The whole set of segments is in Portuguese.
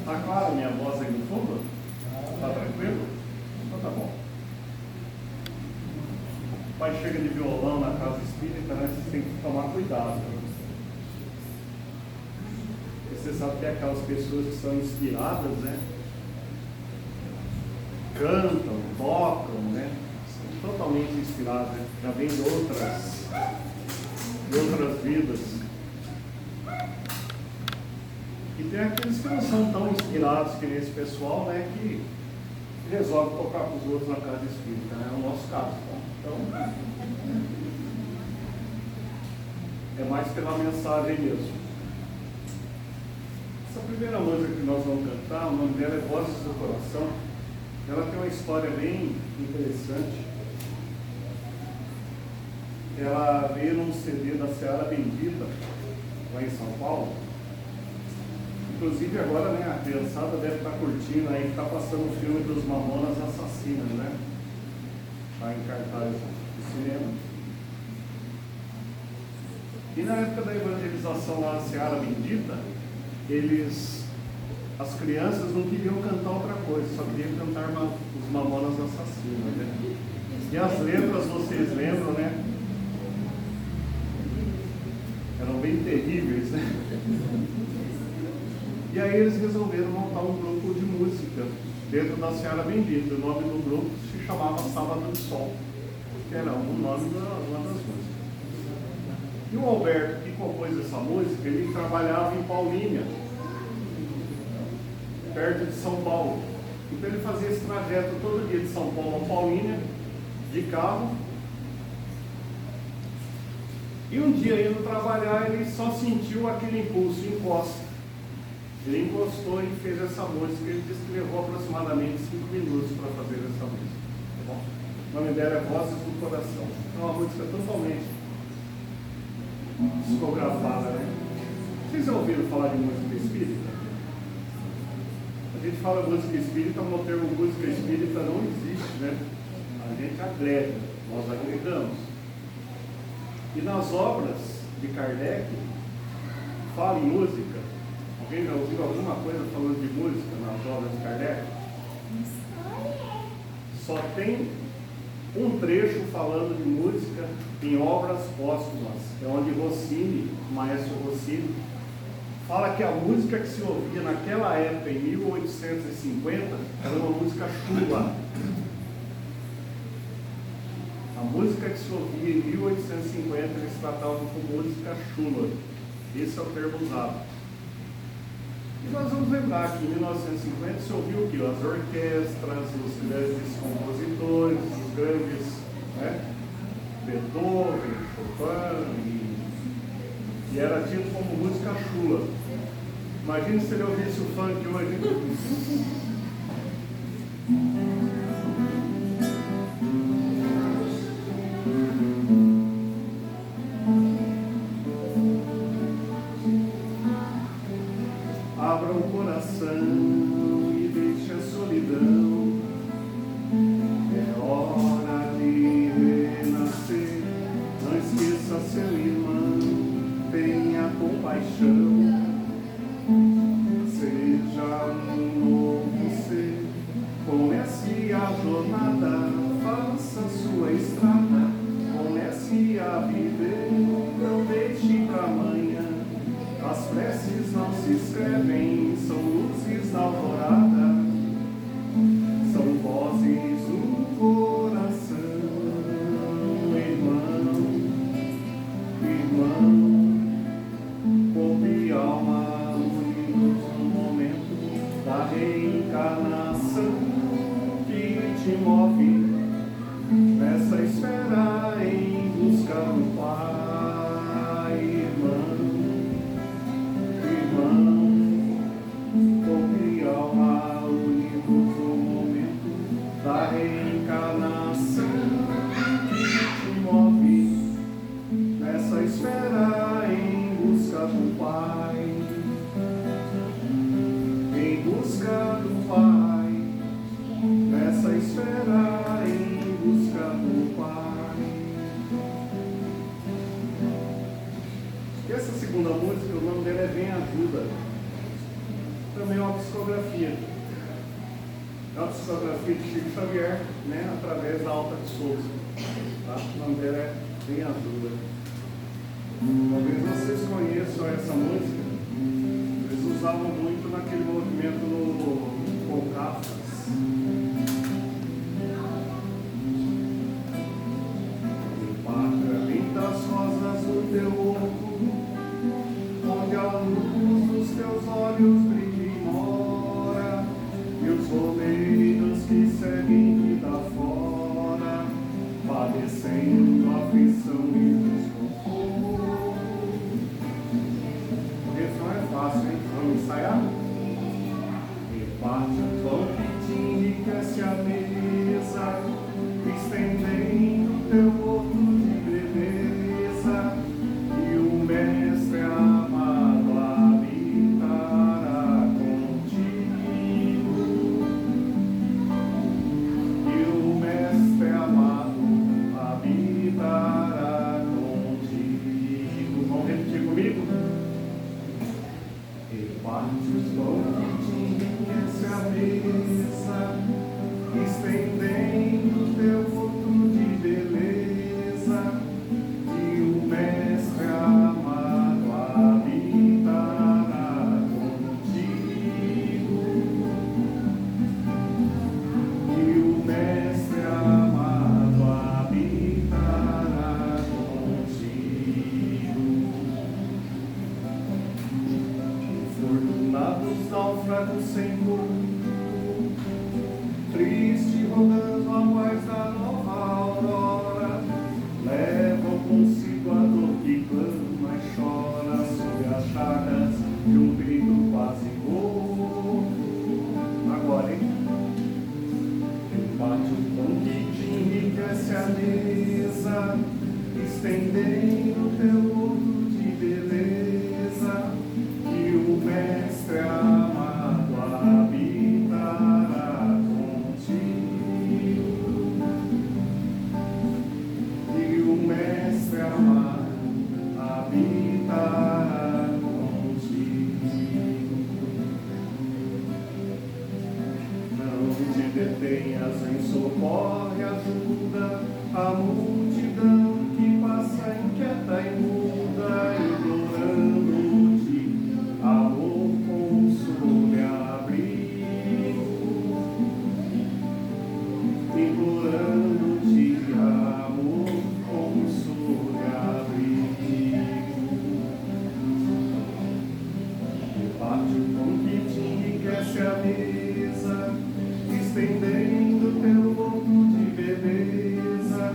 Tá claro a minha voz aí no fundo? Tá tranquilo? Então tá bom. O pai chega de violão na casa espírita, né? Você tem que tomar cuidado. Porque você sabe que é aquelas pessoas que são inspiradas, né? Cantam, tocam, né? São totalmente inspiradas, né? Já vem de outras vidas. E tem aqueles que não são tão inspirados que nesse pessoal, né? Que resolve tocar para os outros na casa espírita, né? É o nosso caso. Então, é mais pela mensagem mesmo. Essa primeira música que nós vamos cantar, o nome dela é Vozes do Coração. Ela tem uma história bem interessante. Ela veio num CD da Seara Bendita, lá em São Paulo. Inclusive agora, né, a criançada deve estar curtindo aí, está passando o filme dos Mamonas Assassinas, né? Está em cartaz do cinema. E na época da evangelização lá na Seara Bendita, as crianças não queriam cantar outra coisa, só queriam cantar os Mamonas Assassinas, né? E as letras, vocês lembram, né? Eram bem terríveis, né? E aí eles resolveram montar um grupo de música dentro da Seara Bendita. O nome do grupo se chamava Sábado de Sol, que era o nome de uma das músicas. E o Alberto, que compôs essa música, ele trabalhava em Paulínia, perto de São Paulo. Então ele fazia esse trajeto todo dia de São Paulo a Paulínia, de carro. E um dia, indo trabalhar, ele só sentiu aquele impulso, encosta. Ele encostou e fez essa música. Ele disse que levou aproximadamente 5 minutos para fazer essa música. Tá bom? O nome dela é Vozes do Coração. É uma música totalmente psicografada, né? Vocês já ouviram falar de música espírita? A gente fala música espírita, mas o termo música espírita não existe, né? A gente agrega, nós agregamos. E nas obras de Kardec, fala em música. Alguém já ouviu alguma coisa falando de música nas obras de Kardec? Só tem um trecho falando de música em obras póstumas. É onde Rossini, o maestro Rossini, fala que a música que se ouvia naquela época, em 1850, era uma música chula. A música que se ouvia em 1850, eles tratavam como música chula. Esse é o termo usado. E nós vamos lembrar que em 1950 se ouviu o que? As orquestras, os grandes compositores, os grandes, né? Beethoven, Chopin, e era tido como música chula. Imagine se ele ouvisse o funk hoje. Abra o coração e deixe a solidão. É hora de renascer. Não esqueça seu irmão. Tenha compaixão. Seja um novo ser. Comece a jornada. Faça sua estrada. Comece a viver. Não deixe pra amanhã. As preces não se escrevem, são luzes na alvorada, são vozes do coração. Irmão, corpo e alma unidos no momento da reencarnação que te move nessa esfera em busca do Pai, irmão. Corpo e alma unidos no momento da reencarnação que te move nessa esfera em busca do Pai, em busca do Pai, nessa esfera em busca do Pai. E essa segunda música, o nome dela é Vem Ajuda. Também é uma psicografia. É uma psicografia de Chico Xavier, né, através da Alta de Souza. Tá? O nome dela é bem azul. Talvez vocês conheçam essa música. Eles usavam muito naquele movimento no Concafras. Das rosas do teu oco, onde a luz dos teus olhos brilha e mora, e os romeiros que seguem vida fora, padecendo aflição e desconforto. O refrão é fácil, hein? Vamos ensaiar? Reparte o pão que te enriquece a mesa, estendendo teu outro de beleza, e o Mestre amado habitará contigo, e o Mestre amado habitará contigo. Vamos repetir comigo? Reparte os pão que te enriquece a mesa, estendendo teu outro de beleza, e o Mestre amado habitará contigo, e o Mestre amado habitará contigo. Fortunados náufragos sem porto, triste rogando a paz da nova aurora, levam consigo a dor que clama e chora sob as chagas de um grito quase morto. Agora, hein? Rebate o pão que te enriquece a mesa, estendendo teu outro de beleza, e o Mestre amado habitará contigo, e o Mestre amado habitará contigo. Não te detenhas, em socorre, ajuda a multidão que passa inquieta e muda, implorando-te amor, consolo e abrigo, implorando-te amor, consolo e abrigo. Reparte o pão que te enriquece a mesa, estendendo teu outro de beleza,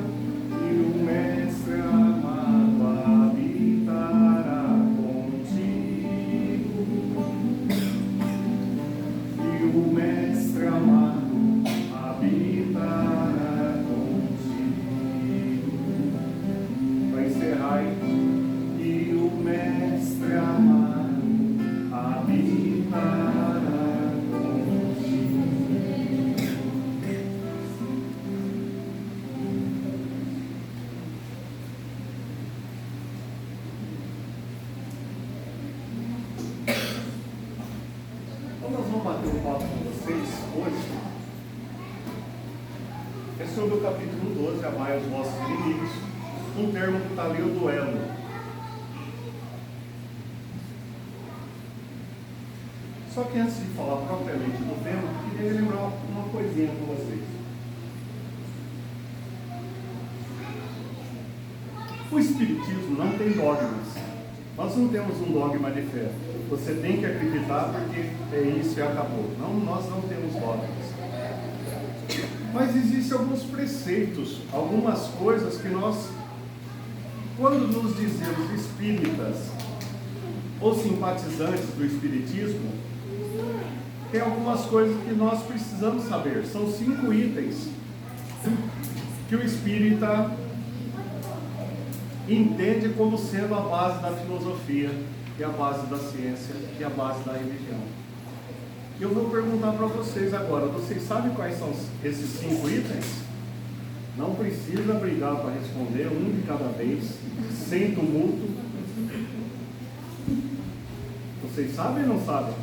e o Mestre amado habitará contigo, e o Mestre amado habitará contigo. Para encerrar, e o Mestre amado habitará contigo. Então nós vamos bater um papo com vocês hoje. É sobre o capítulo 12, amai os vossos inimigos. Um termo que está ali, o duelo. Só que antes de falar propriamente do tema, eu queria lembrar uma coisinha com vocês. O Espiritismo não tem dogmas. Nós não temos um dogma de fé. Você tem que acreditar porque é isso e acabou. Não, nós não temos dogmas. Mas existem alguns preceitos, algumas coisas que nós, quando nos dizemos espíritas ou simpatizantes do Espiritismo, tem algumas coisas que nós precisamos saber. São 5 itens que o espírita entende como sendo a base da filosofia, e a base da ciência, e a base da religião. Eu vou perguntar para vocês agora, vocês sabem quais são esses 5 itens? Não precisa brigar para responder, um de cada vez, sem tumulto. Vocês sabem ou não sabem?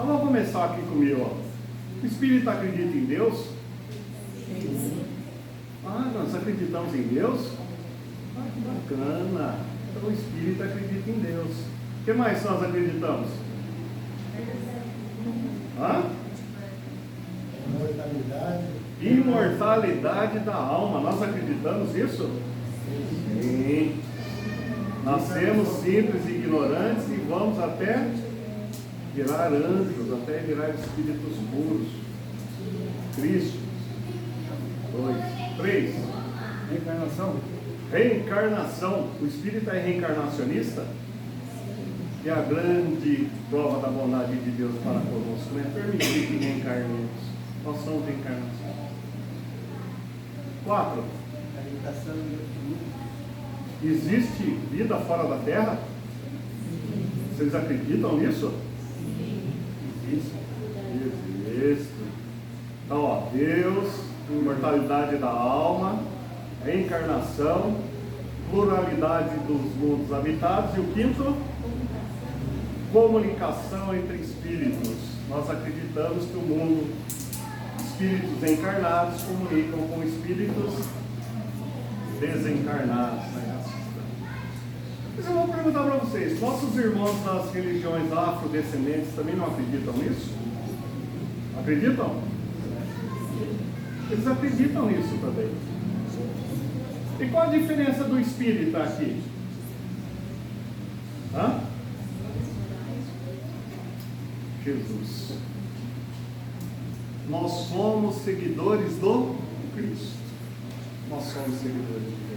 Então vamos começar aqui comigo. Ó. O Espírito acredita em Deus? Sim. Ah, nós acreditamos em Deus? Ah, que bacana. Então o Espírito acredita em Deus. O que mais nós acreditamos? Hã? Imortalidade da alma. Nós acreditamos nisso? Sim. Nascemos simples e ignorantes e vamos até virar anjos, até virar espíritos puros. Cristo. 2, 3. Reencarnação. Reencarnação. O espírito é reencarnacionista? E a grande prova da bondade de Deus para conosco é permitir que reencarnemos. Nós somos reencarnação. 4. Existe vida fora da Terra? Vocês acreditam nisso? Existe. Existe. Então, ó, Deus, imortalidade da alma, reencarnação, pluralidade dos mundos habitados. E o quinto? Comunicação entre espíritos. Nós acreditamos que o mundo, espíritos encarnados comunicam com espíritos desencarnados. Mas eu vou perguntar para vocês, nossos irmãos das religiões afrodescendentes também não acreditam nisso? Acreditam? Eles acreditam nisso também. E qual a diferença do espírito aqui? Hã? Jesus. Nós somos seguidores do Cristo. Nós somos seguidores de Jesus.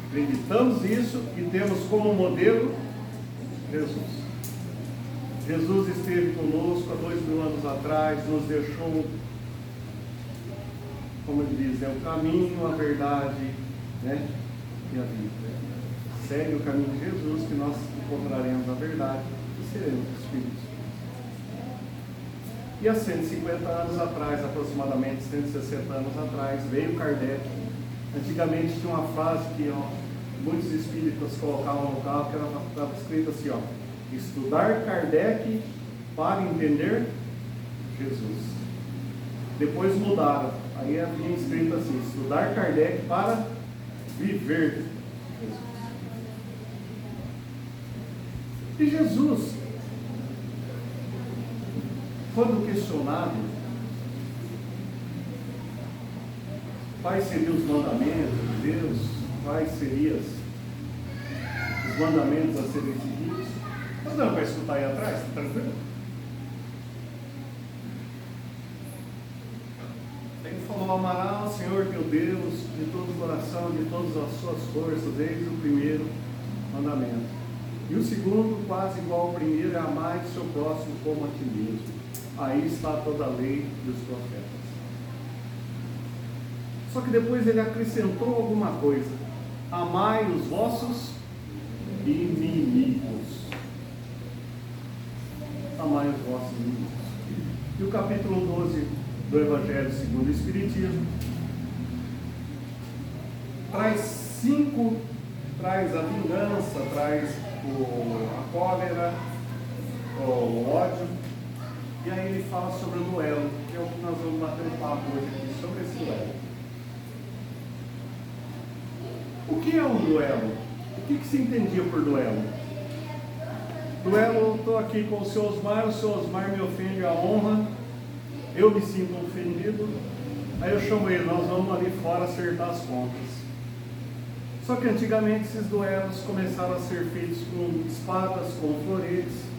Acreditamos nisso e temos como modelo Jesus. Jesus esteve conosco há 2000 anos atrás, nos deixou, como ele diz, o caminho, a verdade, né? E a vida. Segue o caminho de Jesus, que nós encontraremos a verdade e seremos espíritos. E há 150 anos atrás, aproximadamente 160 anos atrás, veio Kardec. Antigamente tinha uma frase que muitos espíritas colocavam no carro, que estava escrito assim, ó: estudar Kardec para entender Jesus. Depois mudaram, aí havia escrito assim: estudar Kardec para viver Jesus. E Jesus, quando questionado, quais seriam os mandamentos de Deus, quais seriam os mandamentos a serem seguidos, nós não vai escutar aí atrás, tá tranquilo? Ele falou: amará o Senhor teu Deus de todo o coração, de todas as suas forças. Eis o primeiro mandamento. E o segundo, quase igual ao primeiro, é amar o seu próximo como a ti mesmo. Aí está toda a lei e os profetas. Só que depois ele acrescentou alguma coisa: amai os vossos inimigos. Amai os vossos inimigos. E o capítulo 12 do Evangelho segundo o Espiritismo traz a vingança, traz a cólera, o ódio. E aí ele fala sobre o duelo, que é o que nós vamos bater um papo hoje aqui, sobre esse duelo. O que é um duelo? O que se entendia por duelo? Duelo, eu estou aqui com o seu Osmar me ofende a honra, eu me sinto ofendido, aí eu chamo ele, nós vamos ali fora acertar as contas. Só que antigamente esses duelos começaram a ser feitos com espadas, com floretes,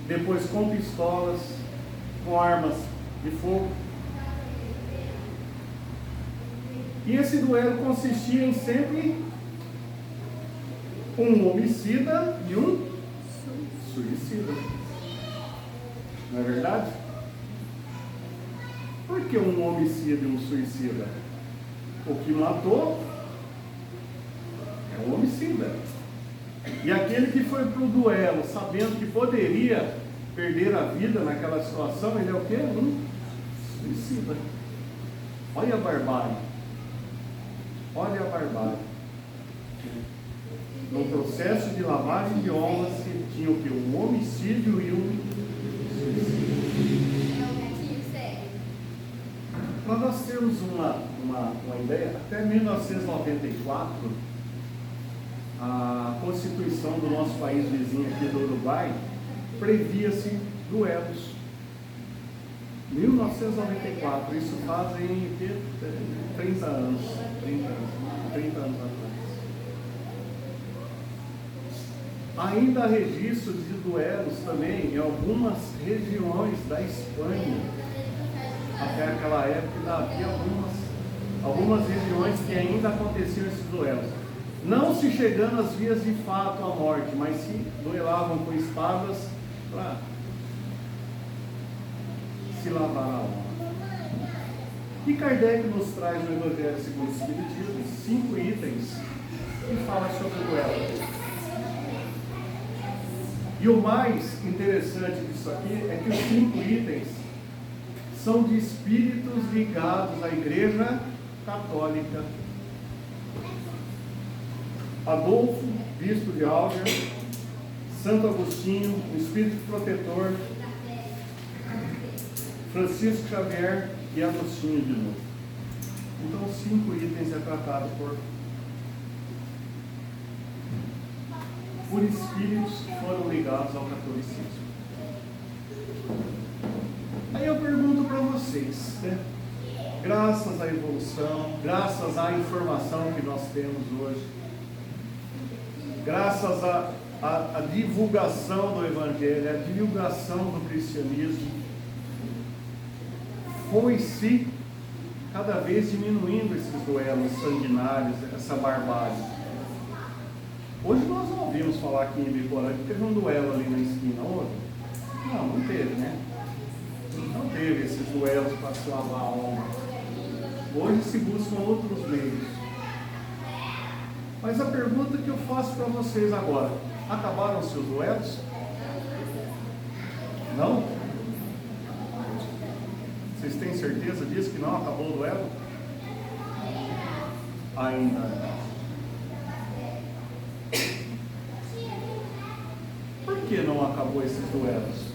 depois com pistolas, com armas de fogo. E esse duelo consistia em sempre um homicida e um suicida. Não é verdade? Por que um homicida e um suicida? O que matou é um homicida. E aquele que foi para o duelo, sabendo que poderia perder a vida naquela situação, ele é o quê? Um suicida. Olha a barbárie. Olha a barbárie. No processo de lavagem de honra se tinha o que? Um homicídio e um suicídio. Para nós termos uma ideia, até 1994, a Constituição do nosso país vizinho aqui do Uruguai previa-se duelos. 1994, isso fazem 30 anos atrás. Ainda há registros de duelos também em algumas regiões da Espanha. Até aquela época havia algumas regiões que ainda aconteciam esses duelos. Não se chegando às vias de fato à morte, mas se duelavam com espadas para se lavar a alma. E Kardec nos traz no Evangelho segundo o Espiritismo 5 itens que falam sobre o duelo. E o mais interessante disso aqui é que os 5 itens são de espíritos ligados à Igreja Católica. Adolfo, bispo de Alger, Santo Agostinho, o espírito protetor, Francisco Xavier e Agostinho de novo. Então, os 5 itens é tratado por espíritos que foram ligados ao catolicismo. Aí eu pergunto para vocês, né? Graças à evolução, graças à informação que nós temos hoje, graças à divulgação do Evangelho, à divulgação do cristianismo, foi-se cada vez diminuindo esses duelos sanguinários, essa barbárie. Hoje nós não ouvimos falar aqui em Biporã que teve um duelo ali na esquina. Não teve, né? Não teve esses duelos para se lavar a alma. Hoje se buscam outros meios. Mas a pergunta que eu faço para vocês agora: acabaram-se os duelos? Não? Vocês têm certeza disso, que não acabou o duelo? Ainda não. Por que não acabou esses duelos?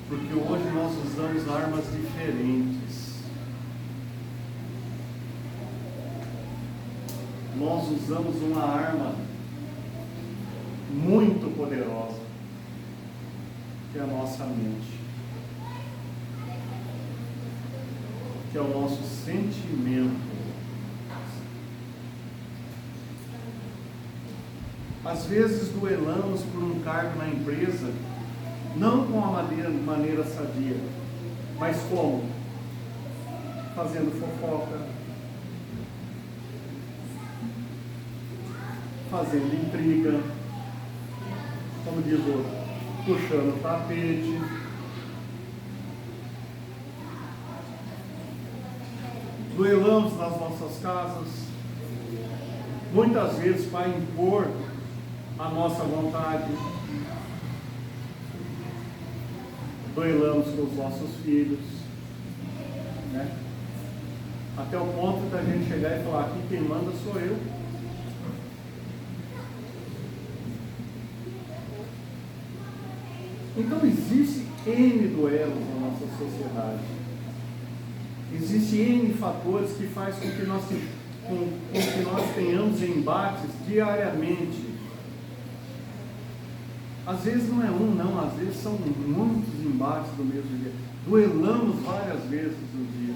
Porque hoje nós usamos armas diferentes. Nós usamos uma arma muito poderosa, que é a nossa mente, que é o nosso sentimento. Às vezes duelamos por um cargo na empresa, não com a maneira sadia, mas como? Fazendo fofoca, fazendo intriga, como diz o outro, puxando o tapete. Duelamos nas nossas casas, muitas vezes para impor a nossa vontade. Duelamos com os nossos filhos, né? Até o ponto da gente chegar e falar: aqui quem manda sou eu. Então existe N duelos na nossa sociedade. Existem N fatores que fazem com que nós tenhamos embates diariamente. Às vezes não é um, não, às vezes são muitos embates do mesmo dia. Duelamos várias vezes no dia.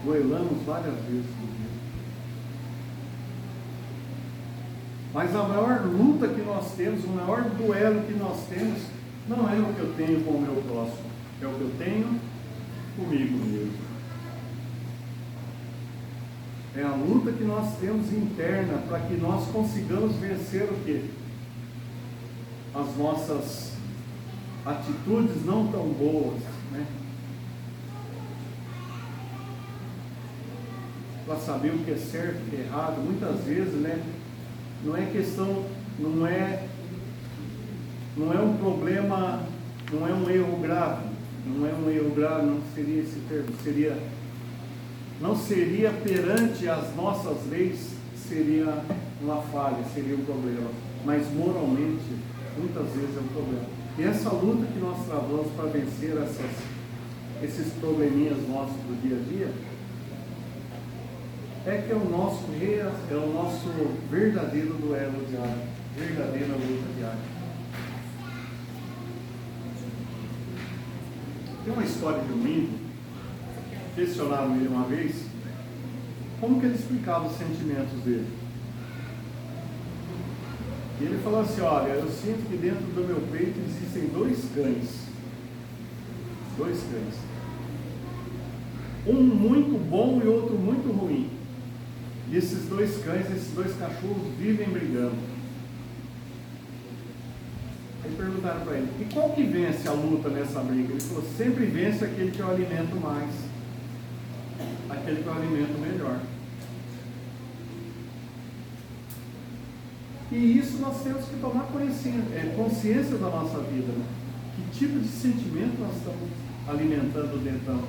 Duelamos várias vezes no dia. Mas a maior luta que nós temos, o maior duelo que nós temos, não é o que eu tenho com o meu próximo, é o que eu tenho comigo mesmo. É a luta que nós temos interna para que nós consigamos vencer o quê? As nossas atitudes não tão boas, né? Para saber o que é certo e o que é errado, muitas vezes, né? Não é questão, não é um problema, não é um erro grave, não seria esse termo, seria não seria perante as nossas leis, seria uma falha, seria um problema, mas moralmente, muitas vezes é um problema. E essa luta que nós travamos para vencer esses probleminhas nossos do dia a dia, é que é o nosso verdadeiro duelo diário, verdadeira luta diária. Tem uma história de um índio, questionaram ele uma vez, como que ele explicava os sentimentos dele. E ele falou assim: olha, eu sinto que dentro do meu peito existem dois cães. Um muito bom e outro muito ruim. E esses dois cães, esses dois cachorros vivem brigando. Aí perguntaram para ele: e qual que vence a luta nessa briga? Ele falou: sempre vence aquele que eu alimento mais, aquele que eu alimento melhor. E isso nós temos que tomar consciência da nossa vida, né? Que tipo de sentimento nós estamos alimentando dentro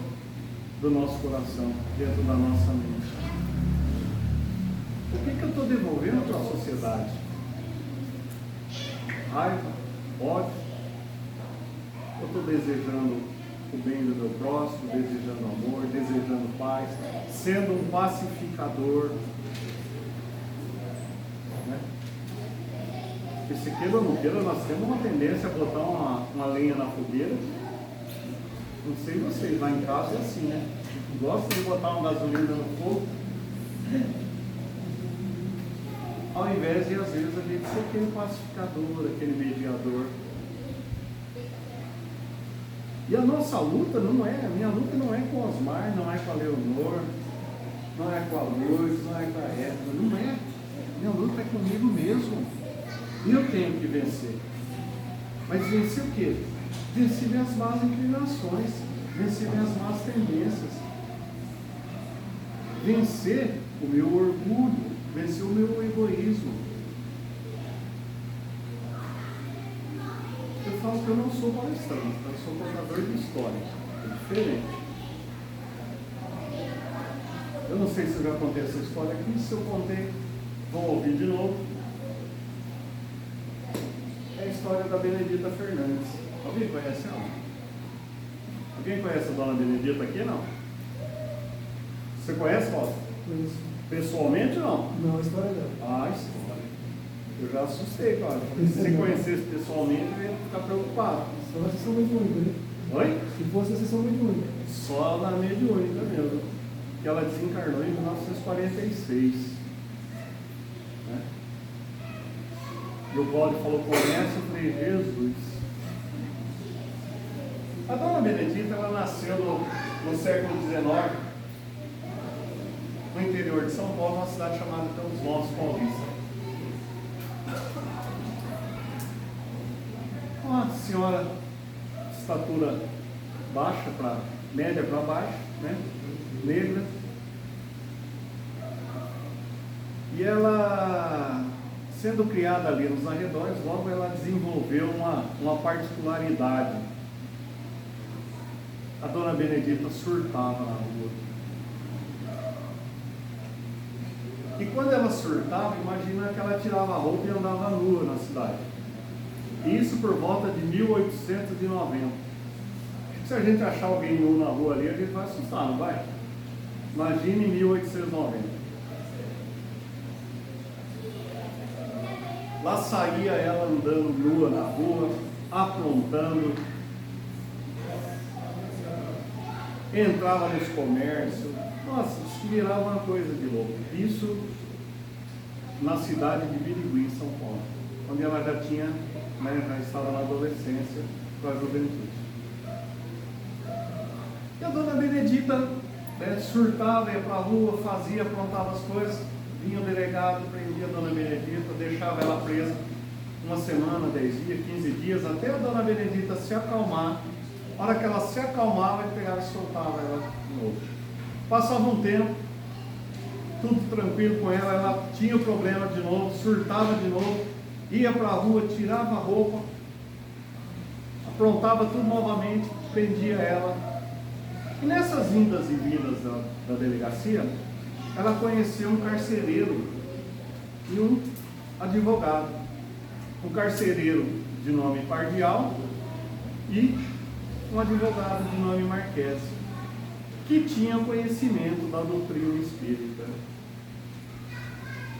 do nosso coração, dentro da nossa mente? O que eu estou devolvendo para a sociedade? Raiva, ódio? Eu estou desejando o bem do meu próximo, desejando amor, desejando paz, sendo um pacificador, né? Porque se queira ou não queira, nós temos uma tendência a botar uma lenha na fogueira. Não sei vocês, lá em casa é assim, né? Gosta de botar uma gasolina no fogo, ao invés de, às vezes, a gente ser aquele pacificador, aquele mediador. E a nossa luta a minha luta não é com o Osmar, não é com a Leonor, não é com a Lourdes, não é com a Edna, não é. Minha luta é comigo mesmo. E eu tenho que vencer. Mas vencer o quê? Vencer minhas más inclinações, vencer minhas más tendências, vencer o meu orgulho, vencer o meu egoísmo. Eu falo que eu não sou palestrante, eu sou contador de história. É diferente. Eu não sei se eu já contei essa história aqui. Se eu contei, vão ouvir de novo. É a história da Benedita Fernandes. Alguém conhece ela? Alguém conhece a dona Benedita aqui, não? Você conhece, Paulo? Conheço. Pessoalmente, não? Não, a história dela. Ah, a história. Eu já assustei, cara. Se você conhecesse pessoalmente, eu ia ficar preocupado. Só na sessão mediúnica, né? Oi? Se fosse a sessão mediúnica. Só na mediúnica mesmo. Que ela desencarnou em 1946. Né? E o Cláudio falou: conhece? Eu falei: Jesus. A dona Benedita, ela nasceu no século XIX, no interior de São Paulo, uma cidade chamada Campos Novos Paulista. Uma senhora de estatura baixa, média para baixo, né? Negra. E ela, sendo criada ali nos arredores, logo ela desenvolveu uma particularidade. A dona Benedita surtava na rua. E quando ela surtava, imagina que ela tirava a roupa e andava nua na cidade. Isso por volta de 1890. Se a gente achar alguém nu na rua ali, a gente vai assustar, não vai? Imagine 1890. Lá saía ela andando nua na rua, aprontando, entrava nos comércios. Nossa, isso virava uma coisa de louco. Isso na cidade de Birigui, São Paulo, onde ela já tinha, né, já estava na adolescência para a juventude. E a dona Benedita, né, surtava, ia para a rua, fazia, aprontava as coisas. Vinha o delegado, prendia a dona Benedita, deixava ela presa uma semana, 10 dias, 15 dias, até a dona Benedita se acalmar. A hora que ela se acalmava, ele pegava e soltava ela de novo. Passava um tempo, tudo tranquilo com ela, ela tinha o problema de novo, surtava de novo, ia para a rua, tirava a roupa, aprontava tudo novamente, prendia ela. E nessas vindas e vindas da delegacia, ela conheceu um carcereiro e um advogado. Um carcereiro de nome Pardial e um advogado de nome Marquese, que tinha conhecimento da doutrina espírita.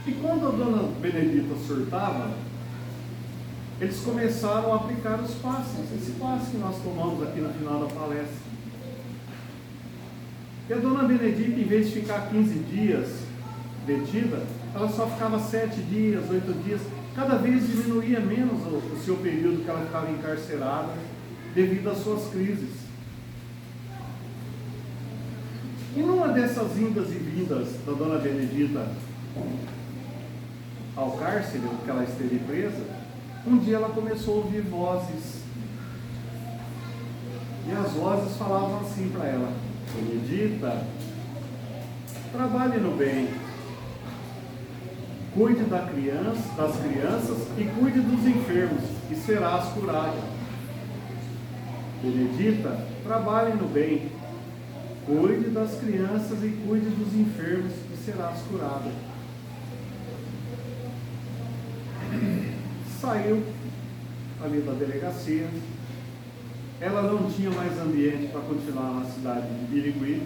E quando a dona Benedita surtava, eles começaram a aplicar os passos, esse passo que nós tomamos aqui no final da palestra. E a dona Benedita, em vez de ficar 15 dias detida, ela só ficava 7 dias, 8 dias, cada vez diminuía menos o seu período que ela ficava encarcerada, devido às suas crises. E numa dessas indas e vindas da dona Benedita ao cárcere, que ela esteve presa, um dia ela começou a ouvir vozes. E as vozes falavam assim para ela: Benedita, trabalhe no bem, cuide das crianças e cuide dos enfermos, e serás curada. Benedita, trabalhe no bem, cuide das crianças e cuide dos enfermos, e serás curada. Saiu ali da delegacia. Ela não tinha mais ambiente para continuar na cidade de Birigui,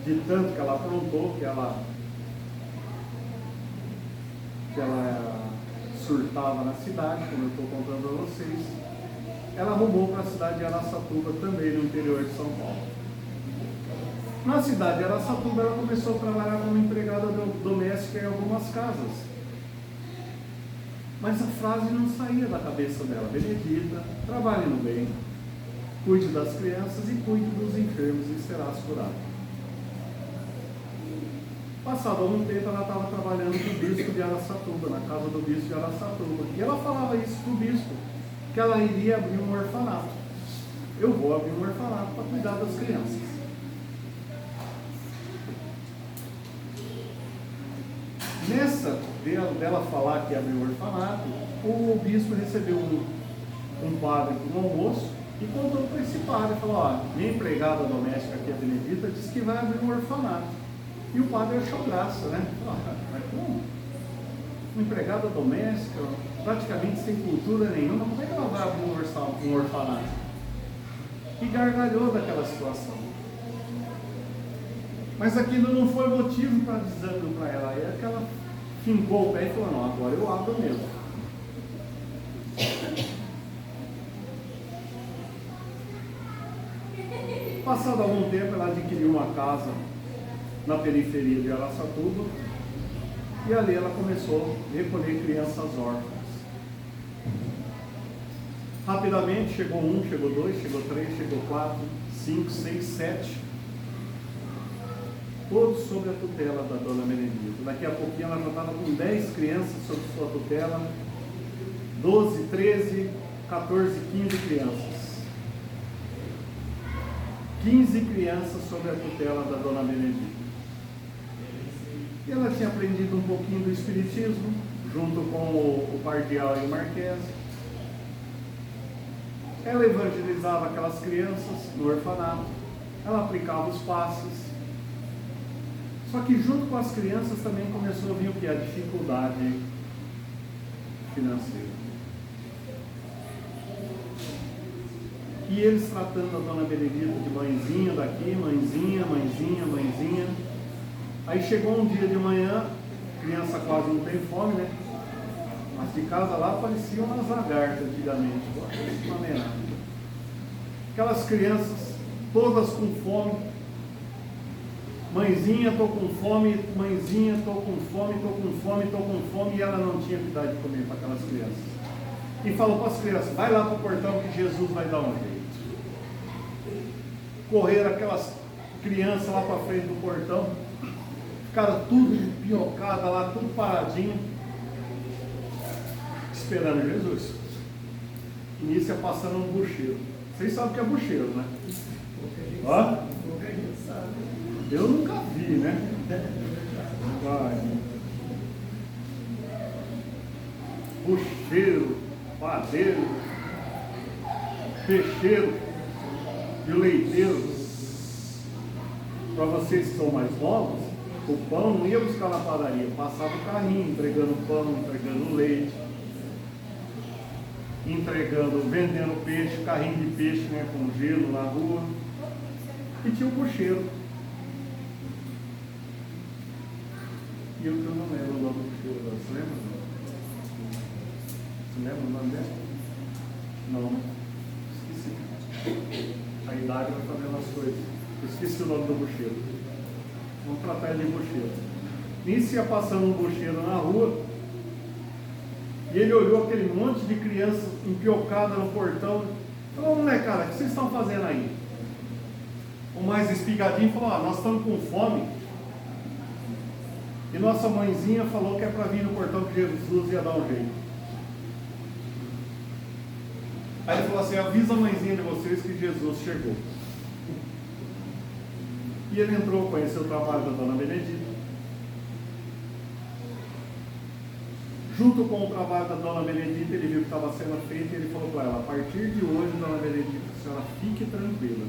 de tanto que ela aprontou, que ela surtava na cidade, como eu estou contando a vocês. Ela arrumou para a cidade de Araçatuba, também no interior de São Paulo. Na cidade de Araçatuba, ela começou a trabalhar como empregada doméstica em algumas casas. Mas a frase não saía da cabeça dela: Benedita, trabalhe no bem, cuide das crianças e cuide dos enfermos, e serás curado. Passado algum tempo, ela estava trabalhando com o bispo de Araçatuba, na casa do bispo de Araçatuba. E ela falava isso para o bispo, que ela iria abrir um orfanato. Eu vou abrir um orfanato para cuidar das crianças. Nessa dela falar que abriu um orfanato, o bispo recebeu um padre para um almoço e contou para esse padre, falou: ó, minha empregada doméstica aqui, a Benedita, disse que vai abrir um orfanato. E o padre achou graça, né? Mas como? Uma empregada doméstica, praticamente sem cultura nenhuma, como é que ela vai abrir um orfanato? E gargalhou daquela situação. Mas aquilo não foi motivo para desânimo para ela. É que ela fincou o pé e falou: não, agora eu abro mesmo. Passado algum tempo, ela adquiriu uma casa na periferia de Araçatuba, e ali ela começou a recolher crianças órfãs. Rapidamente chegou 1, chegou 2, chegou 3, chegou 4, 5, 6, 7, todos sob a tutela da dona Benedita. Daqui a pouquinho ela já estava com 10 crianças sob sua tutela, 12, 13, 14, 15 crianças. 15 crianças sob a tutela da dona Benedita. E ela tinha aprendido um pouquinho do espiritismo, junto com o Pardial e o Marquese. Ela evangelizava aquelas crianças no orfanato, ela aplicava os passos. Só que junto com as crianças também começou a vir o que? A dificuldade financeira. E eles tratando a dona Benedita de mãezinha daqui, mãezinha, mãezinha, mãezinha. Aí chegou um dia de manhã, criança quase não tem fome, né? Mas de casa lá parecia umas lagartas antigamente. Aquelas crianças todas com fome. Mãezinha, tô com fome, mãezinha, tô com fome, tô com fome, tô com fome. E ela não tinha que dar de comer para aquelas crianças. E falou para as crianças: vai lá para o portão que Jesus vai dar um jeito. Correram aquelas crianças lá para frente do portão. Ficaram tudo piocada lá, tudo paradinho, esperando Jesus. E nisso ia passando um bucheiro. Vocês sabem o que é bucheiro, né? Ó, eu nunca vi, né? Vai. Bucheiro, padeiro, peixeiro e o leiteiro. para vocês que são mais novos, o pão não ia buscar na padaria, passava o carrinho entregando pão, entregando leite, vendendo peixe, carrinho de peixe, né, com gelo na rua. E tinha o bucheiro. E eu não lembro o nome do bucheiro, você lembra? Você lembra o nome dele? Não, esqueci. A idade vai fazendo as coisas. Eu esqueci o nome do bucheiro. Vamos tratar ele de bucheiro. Nisso ia passando um bucheiro na rua, e ele olhou aquele monte de crianças empiocada no portão e falou: molecada, o que vocês estão fazendo aí? O mais espigadinho falou: nós estamos com fome. E nossa mãezinha falou que é para vir no portão que Jesus ia dar um jeito. Aí ele falou assim: avisa a mãezinha de vocês que Jesus chegou. E ele entrou, conheceu o trabalho da dona Benedita. Junto com o trabalho da dona Benedita, ele viu que estava sendo feito e ele falou para ela: a partir de hoje, dona Benedita, a senhora fique tranquila.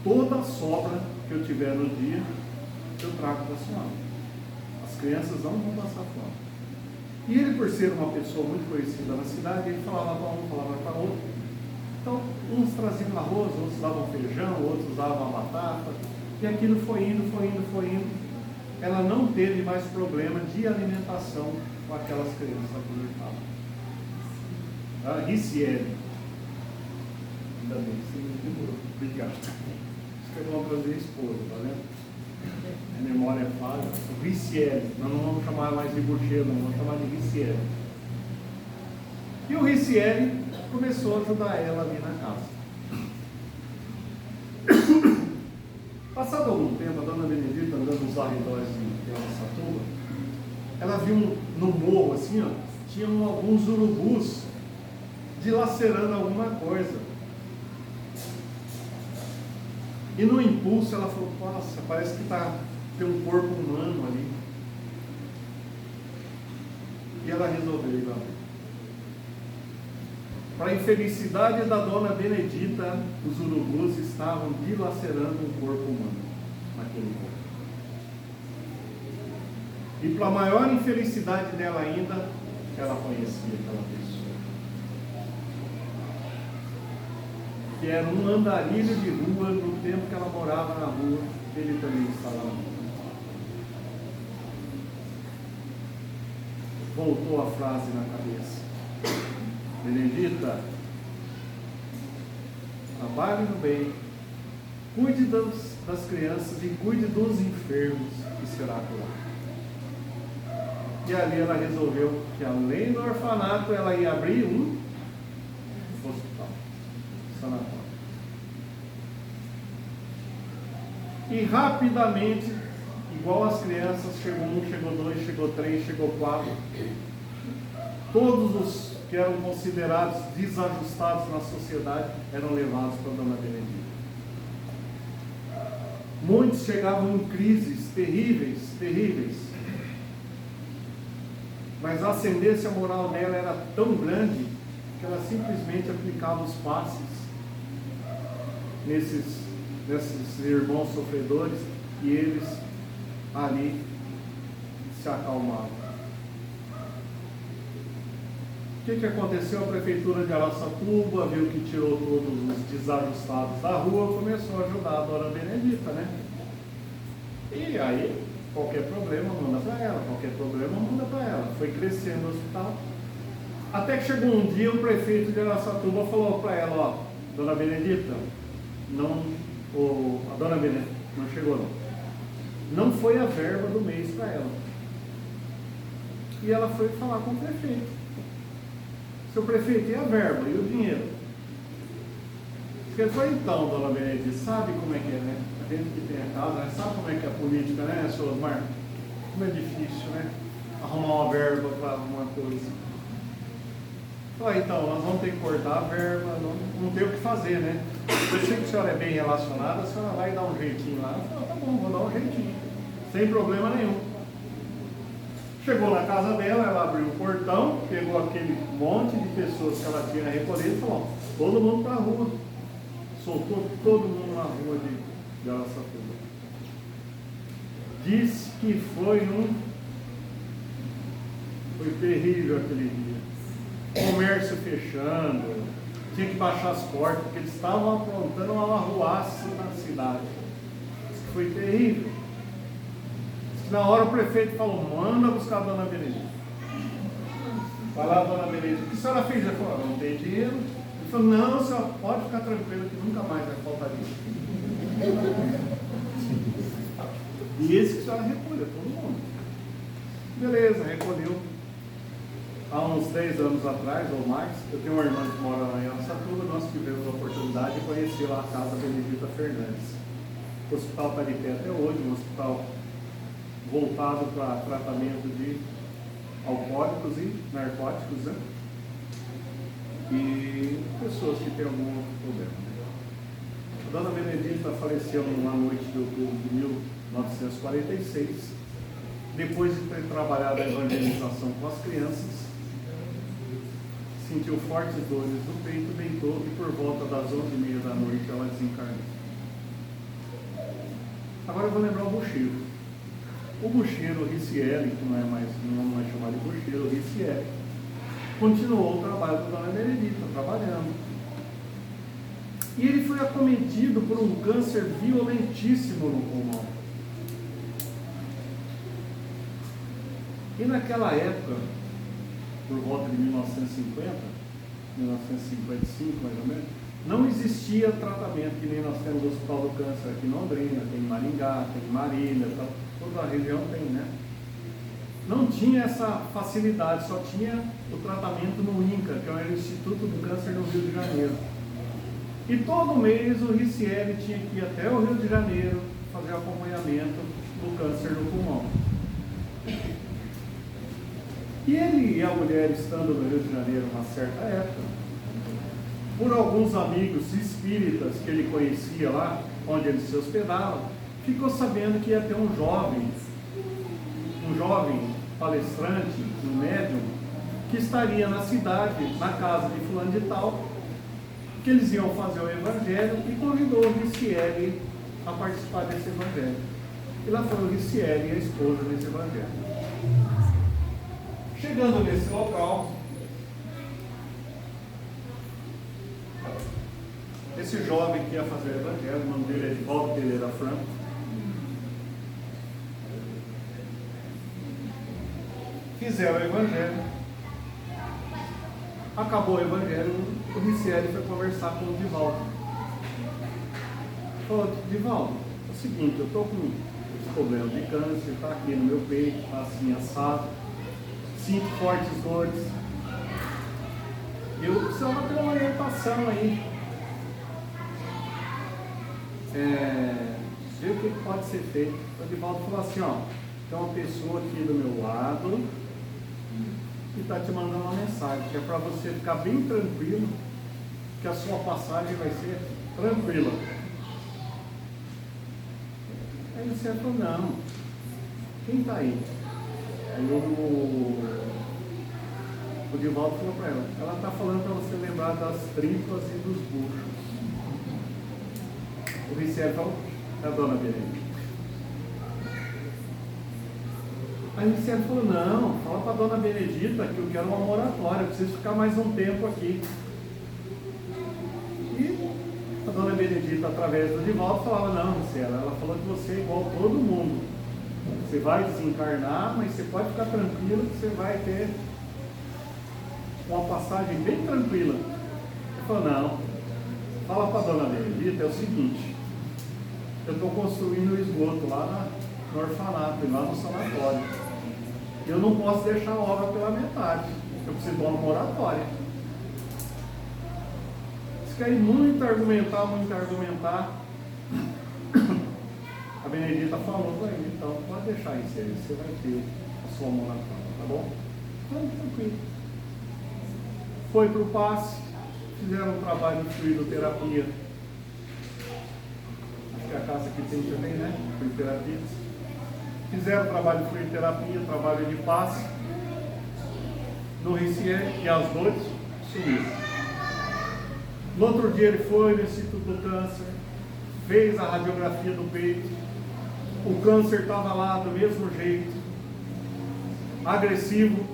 Toda a sobra que eu tiver no dia, eu trago para a senhora. As crianças não vão passar fome. E ele, por ser uma pessoa muito conhecida na cidade, ele falava para um, falava para outro. Então, uns traziam arroz, outros davam feijão, outros davam batata. E aquilo foi indo, foi indo, foi indo. Ela não teve mais problema de alimentação com aquelas crianças aposentadas. A Riciele. Ainda bem, sim, demorou. Obrigado. Isso que é bom trazer esposa, tá vendo? A memória é falha. Riciele. Nós não vamos chamar mais de bucheiro, não vamos chamar de Riciele. E o Riciele começou a ajudar ela ali na casa. Passado algum tempo, a dona Benedita, andando nos arredores de Araçatuba, ela viu no morro, assim, ó, tinham alguns urubus dilacerando alguma coisa. E no impulso ela falou: nossa, parece que tem um corpo humano ali. E ela resolveu ir lá. Para a infelicidade da dona Benedita, os urubus estavam dilacerando um corpo humano naquele corpo. E para a maior infelicidade dela ainda, ela conhecia aquela pessoa. Que era um andarilho de rua, no tempo que ela morava na rua, ele também estava lá. Voltou a frase na cabeça: Benedita, trabalhe no bem, cuide das crianças e cuide dos enfermos, que será curado. E ali ela resolveu que, além do orfanato, ela ia abrir um hospital, sanatório. E rapidamente, igual as crianças, chegou um, chegou dois, chegou três, chegou quatro. Todos os que eram considerados desajustados na sociedade eram levados para a dona Benedita. Muitos chegavam em crises terríveis, terríveis. Mas a ascendência moral dela era tão grande que ela simplesmente aplicava os passes nesses irmãos sofredores e eles ali se acalmavam. O que aconteceu? A prefeitura de Araçatuba viu que tirou todos os desajustados da rua, começou a ajudar a dona Benedita, né? E aí, qualquer problema manda para ela, qualquer problema manda para ela. Foi crescendo o hospital. Até que chegou um dia, o prefeito de Araçatuba falou para ela: ó, dona Benedita, a dona Benedita não chegou não. Não foi a verba do mês para ela. E ela foi falar com o prefeito. Seu prefeito, e a verba? E o dinheiro? Ele falou: então, dona Benedita, sabe como é que é, né? A gente que tem a casa, né? Sabe como é que é a política, né, senhor Osmar? Como é difícil, né? Arrumar uma verba para alguma coisa. Falei: então, nós vamos ter que cortar a verba, não tem o que fazer, né? Eu sei que a senhora é bem relacionada, a senhora vai dar um jeitinho lá. Eu falei: tá bom, vou dar um jeitinho. Sem problema nenhum. Chegou na casa dela, ela abriu o portão, pegou aquele monte de pessoas que ela tinha recolhido e falou: todo mundo para a rua. Soltou todo mundo na rua de Araçatuba. Disse que foi terrível aquele dia. Comércio fechando, tinha que baixar as portas, porque eles estavam aprontando uma arruaça na cidade. Disse que foi terrível. Disse que na hora o prefeito falou: manda buscar a dona Benedita. Vai lá, dona Benedita, o que a senhora fez? Ela falou: não tem dinheiro. Ele falou: não, a senhora pode ficar tranquila que nunca mais vai faltar dinheiro. E esse que a senhora recolheu, todo mundo. Beleza, recolheu. Há uns 10 anos atrás, ou mais, eu tenho uma irmã que mora lá em Araçatuba, nós tivemos a oportunidade de conhecer lá a Casa Benedita Fernandes. O hospital está de pé até hoje, um hospital voltado para tratamento de alcoólicos e narcóticos, né? E pessoas que têm algum outro problema. A dona Benedita faleceu numa noite de outubro de 1946, depois de ter trabalhado a evangelização com as crianças. Sentiu fortes dores no peito, deitou e por volta das 11h30 da noite ela desencarnou. Agora eu vou lembrar o Bucheiro. O Bucheiro Ricieli, que não é mais chamado de Bucheiro, Ricieli, continuou o trabalho da dona Benedita, trabalhando. E ele foi acometido por um câncer violentíssimo no pulmão. E naquela época, por volta de 1950, 1955 mais ou menos, não existia tratamento, que nem nós temos o Hospital do Câncer aqui em Londrina, tem em Maringá, tem em Marília, toda a região tem, né? Não tinha essa facilidade, só tinha o tratamento no INCA, que é o Instituto do Câncer no Rio de Janeiro. E todo mês o Ricieli tinha que ir até o Rio de Janeiro fazer acompanhamento do câncer no pulmão. E ele e a mulher, estando no Rio de Janeiro uma certa época, por alguns amigos espíritas que ele conhecia lá, onde ele se hospedava, ficou sabendo que ia ter um jovem palestrante, um médium, que estaria na cidade, na casa de fulano de tal, que eles iam fazer o evangelho, e convidou o Ricieli a participar desse evangelho. E lá foi o Ricieli e a esposa desse evangelho. Chegando nesse local, esse jovem que ia fazer o evangelho, o nome dele é Edivaldo Pereira Franco, fizeram o evangelho, acabou o evangelho, o Ricieli foi conversar com o Divaldo. Falou: Divaldo, é o seguinte, eu estou com esse problema de câncer, está aqui no meu peito, está assim assado, sinto fortes dores, eu precisava ter uma orientação aí, ver o que pode ser feito. O Divaldo falou assim: ó, tem uma pessoa aqui do meu lado que está te mandando uma mensagem, que é para você ficar bem tranquilo, que a sua passagem vai ser tranquila. Aí você falou: não, quem está aí? Aí o Divaldo falou para ela está falando para você lembrar das tripas e dos buchos. O Ricieli falou: é a dona Benedita. Aí o Ricieli falou: não, fala para a dona Benedita que eu quero uma moratória, eu preciso ficar mais um tempo aqui. E a dona Benedita, através do Divaldo, falava: não, Ricieli, ela falou que você é igual a todo mundo. Você vai desencarnar, mas você pode ficar tranquilo que você vai ter uma passagem bem tranquila. Ele falou: não, fala para a dona Benedita, é o seguinte, eu estou construindo o esgoto lá no orfanato, lá no sanatório. Eu não posso deixar a obra pela metade, eu preciso de uma moratória. Isso quer muito argumentar. A Benedita falou para ele: então pode deixar isso aí, você vai ter a sua moratória, tá bom? Então, tranquilo. Foi para o passe, fizeram um trabalho de fluidoterapia. Acho que a casa aqui tem também, né? Fluidoterapia. Fizeram trabalho de fluidoterapia, trabalho de passe no Ricieli, e as dores sumiram. No outro dia ele foi no Instituto do Câncer, fez a radiografia do peito, O câncer estava lá do mesmo jeito, agressivo,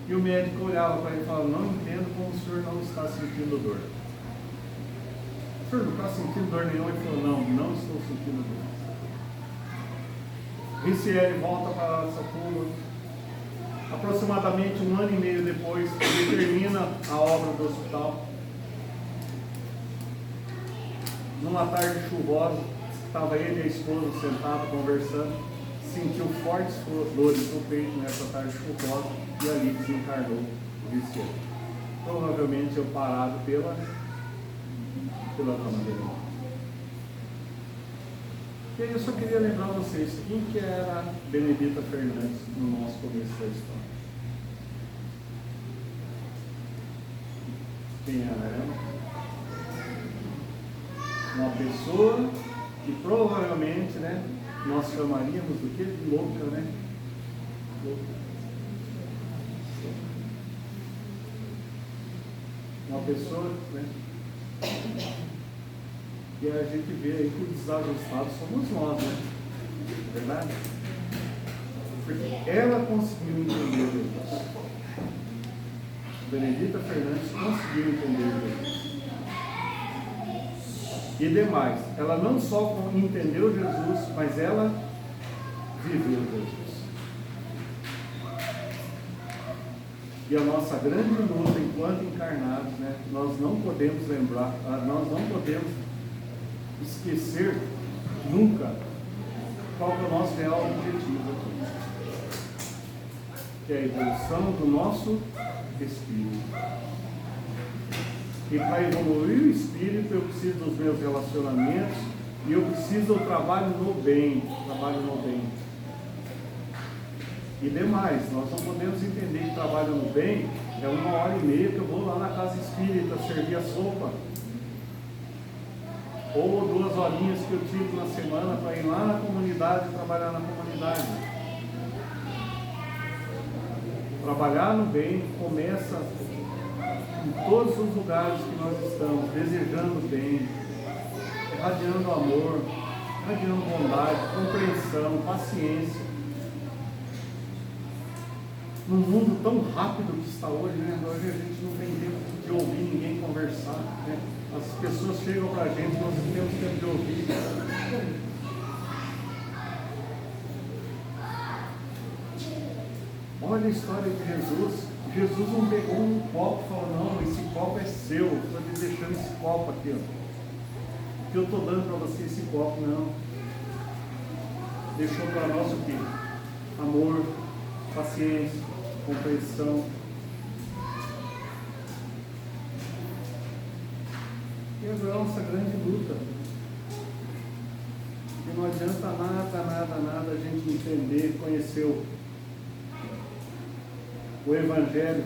e o médico olhava para ele e falava: não entendo como o senhor não está sentindo dor. O senhor não está sentindo dor nenhuma? Ele falou: não estou sentindo dor. Ricieri volta para Araçatuba. Aproximadamente 1 ano e meio depois, ele termina a obra do hospital. Numa tarde chuvosa, estava ele e a esposa sentados conversando, sentiu fortes dores no peito nessa tarde chuvosa e ali desencarnou o Ricieri. Provavelmente parado pela cama dele. E aí eu só queria lembrar vocês quem que era Benedita Fernandes no nosso começo da história. Quem era ela? Uma pessoa que provavelmente, né, nós chamaríamos do que? De louca, né? Louca. Uma pessoa, né? E a gente vê aí que os desajustados somos nós, né? Verdade? Porque ela conseguiu entender Deus. Benedita Fernandes conseguiu entender Deus. E demais, ela não só entendeu Jesus, mas ela viveu Jesus. E a nossa grande luta enquanto encarnados, né? Nós não podemos lembrar, nós não podemos esquecer nunca qual é o nosso real objetivo aqui, que é a evolução do nosso espírito. E para evoluir o espírito eu preciso dos meus relacionamentos e eu preciso do trabalho no bem, E demais, nós não podemos entender que trabalho no bem é 1h30 que eu vou lá na casa espírita servir a sopa. Ou 2 horinhas que eu tiro na semana para ir lá na comunidade e trabalhar na comunidade. Trabalhar no bem começa em todos os lugares que nós estamos, desejando bem, irradiando amor, irradiando bondade, compreensão, paciência. Num mundo tão rápido que está hoje, né? Hoje a gente não tem tempo de ouvir ninguém conversar, né? As pessoas chegam para a gente, nós não temos tempo de ouvir. Olha a história de Jesus. Jesus não pegou um copo e falou: não, esse copo é seu, estou te deixando esse copo aqui, ó. Que eu estou dando para você esse copo, não. Deixou para nós o quê? Amor, paciência, compreensão. E agora é a nossa grande luta. E não adianta nada a gente entender, conhecer o Evangelho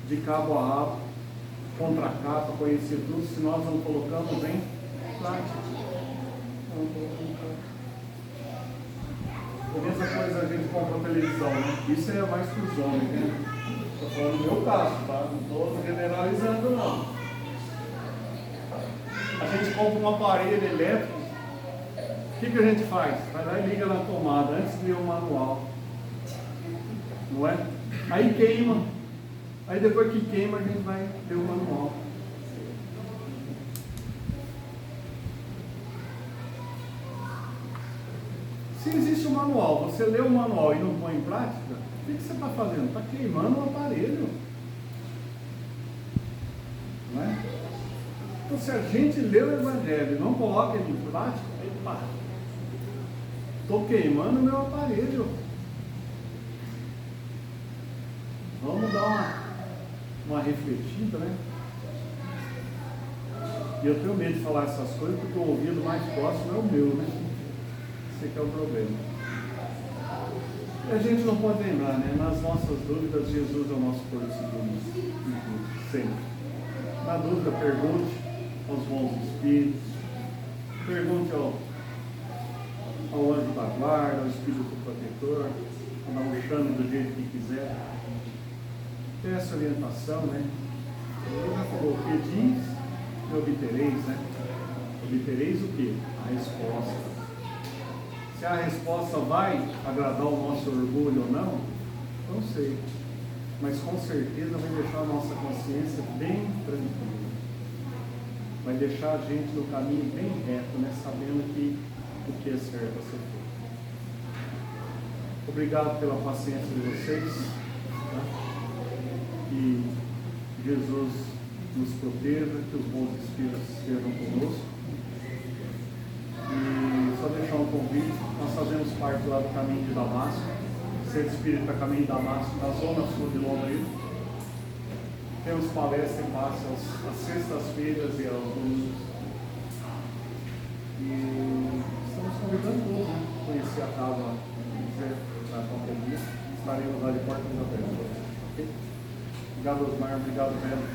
de cabo a rabo, contra capa, conhecer tudo, se nós não colocamos em prática. A mesma coisa a gente compra televisão, né? Isso é mais para os homens, né? Estou falando do meu caso, tá? Não estou generalizando, não. A gente compra um aparelho elétrico, o que a gente faz? Vai lá e liga na tomada antes de ler o manual. Não é? Aí queima. Aí depois que queima a gente vai ler o manual. Se existe um manual, você lê o manual e não põe em prática, o que você está fazendo? Está queimando o aparelho. Não é? Então se a gente lê o Evangelho e não coloca ele em prática, epa, estou queimando o meu aparelho. Vamos dar uma refletida, né? E eu tenho medo de falar essas coisas porque o ouvido mais próximo é o meu, né? Esse que é o problema. E a gente não pode lembrar, né? Nas nossas dúvidas, Jesus é o nosso porto seguro. Sempre. Na dúvida, pergunte aos bons espíritos, pergunte ao anjo da guarda, ao espírito protetor, ao chame do jeito que quiser. Peça orientação, né? Ele já falou: pedis e obtereis, né? obtereis o quê? A resposta. Se a resposta vai agradar o nosso orgulho ou não, não sei. Mas com certeza vai deixar a nossa consciência bem tranquila. Vai deixar a gente no caminho bem reto, né? Sabendo que o que é certo a ser feito. Obrigado pela paciência de vocês. Tá? Que Jesus nos proteja, que os bons espíritos estejam conosco. E só deixar um convite, nós fazemos parte lá do caminho de Damasco, Centro Espírita Caminho de Damasco, na zona sul de Londrina. Temos palestra em passe às sextas-feiras e aos domingos. E estamos convidando todos, né? Conhecer a casa, quiser, para qualquer dia. Estaremos lá de portas abertas. Okay? Obrigado, Osmar. Obrigado, Pedro.